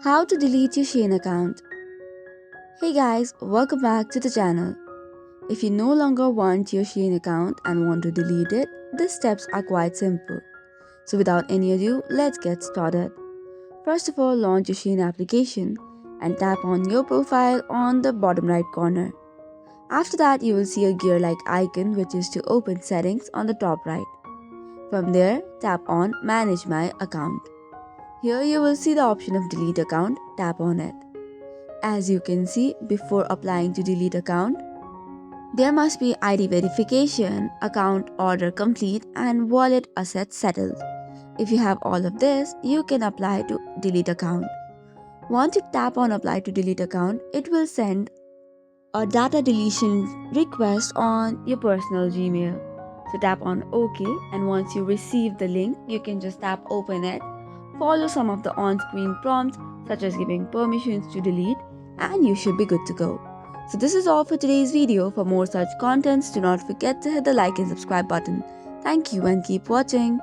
How to delete your Shein account. Hey guys, welcome back to the channel. If you no longer want your Shein account and want to delete it, the steps are quite simple. So without any ado, let's get started. First of all, launch your Shein application and tap on your profile on the bottom right corner. After that, you will see a gear-like icon which is to open settings on the top right. From there, tap on Manage My Account. Here you will see the option of delete account, tap on it. As you can see, before applying to delete account, there must be ID verification, account order complete and wallet assets settled. If you have all of this, you can apply to delete account. Once you tap on apply to delete account, it will send a data deletion request on your personal Gmail. So tap on OK, and once you receive the link, you can just tap open it. Follow some of the on-screen prompts such as giving permissions to delete, and you should be good to go. So this is all for today's video. For more such contents, do not forget to hit the like and subscribe button. Thank you and keep watching.